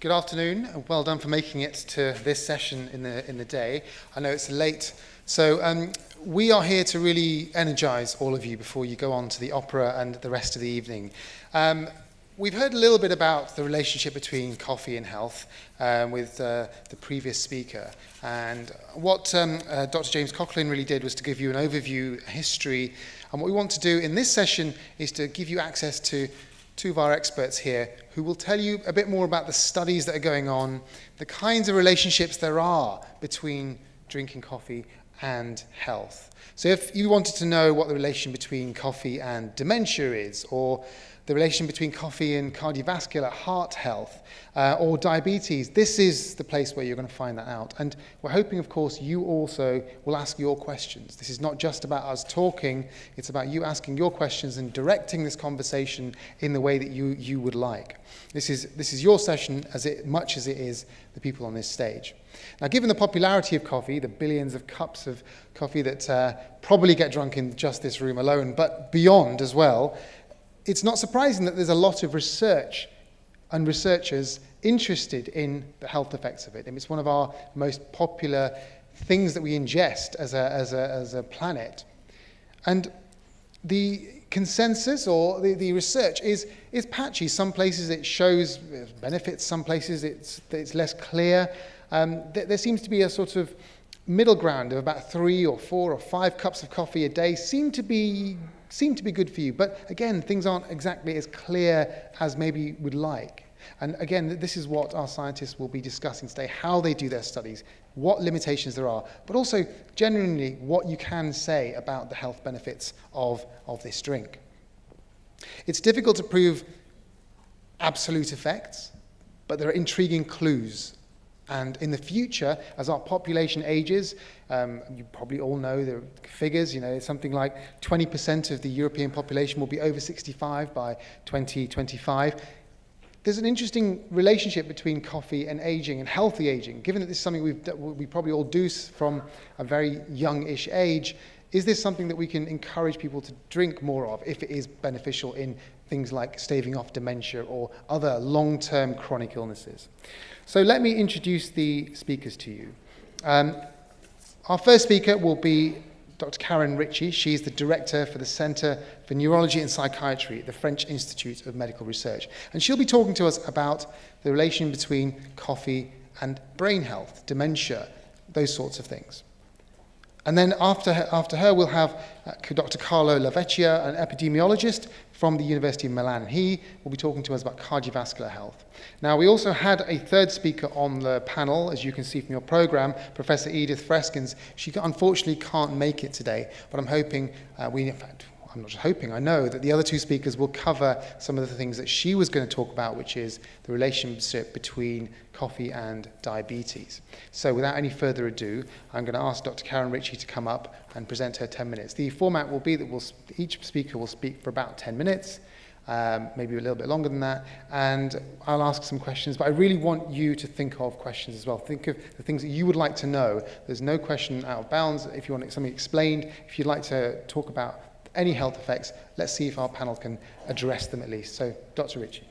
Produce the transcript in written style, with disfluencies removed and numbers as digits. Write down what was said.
Good afternoon, and well done for making it to this session in the day. I know it's late, so we are here to really energize all of you before you go on to the opera and the rest of the evening. We've heard a little bit about the relationship between coffee and health with the previous speaker, and what Dr. James Coughlin really did was to give you an overview, a history, and what we want to do in this session is to give you access to two of our experts here who will tell you a bit more about the studies that are going on, the kinds of relationships there are between drinking coffee and health. So if you wanted to know what the relation between coffee and dementia is, or the relation between coffee and cardiovascular heart health, or diabetes, this is the place where you're going to find that out. And we're hoping, of course, you also will ask your questions. This is not just about us talking, it's about you asking your questions and directing this conversation in the way that you would like. This is your session as much as it is the people on this stage. Now, given the popularity of coffee, the billions of cups of coffee that probably get drunk in just this room alone, but beyond as well, it's not surprising that there's a lot of research and researchers interested in the health effects of it. And it's one of our most popular things that we ingest as a planet. And the consensus or the research is patchy. Some places it shows benefits, some places it's less clear. There seems to be a sort of middle ground of about 3 or 4 or 5 cups of coffee a day seem to be good for you. But again, things aren't exactly as clear as maybe we'd like. And again, this is what our scientists will be discussing today, how they do their studies, what limitations there are, but also genuinely what you can say about the health benefits of this drink. It's difficult to prove absolute effects, but there are intriguing clues. And in the future, as our population ages, you probably all know the figures, it's something like 20% of the European population will be over 65 by 2025. There's an interesting relationship between coffee and aging and healthy aging. Given that this is something we probably all do from a very youngish age, is this something that we can encourage people to drink more of if it is beneficial in things like staving off dementia or other long-term chronic illnesses? So let me introduce the speakers to you. Our first speaker will be Dr. Karen Ritchie. She's the director for the Center for Neurology and Psychiatry at the French Institute of Medical Research. And she'll be talking to us about the relation between coffee and brain health, dementia, those sorts of things. And then after her, we'll have Dr. Carlo Lavecchia, an epidemiologist from the University of Milan. And he will be talking to us about cardiovascular health. Now, we also had a third speaker on the panel, as you can see from your program, Professor Edith Freskens. She unfortunately can't make it today, but I'm hoping, I'm not just hoping, I know that the other two speakers will cover some of the things that she was going to talk about, which is the relationship between coffee and diabetes. So without any further ado, I'm going to ask Dr. Karen Ritchie to come up and present her 10 minutes. The format will be that each speaker will speak for about 10 minutes, maybe a little bit longer than that, and I'll ask some questions, but I really want you to think of questions as well. Think of the things that you would like to know. There's no question out of bounds. If you want something explained, if you'd like to talk about any health effects, let's see if our panel can address them at least. So, Dr. Ritchie.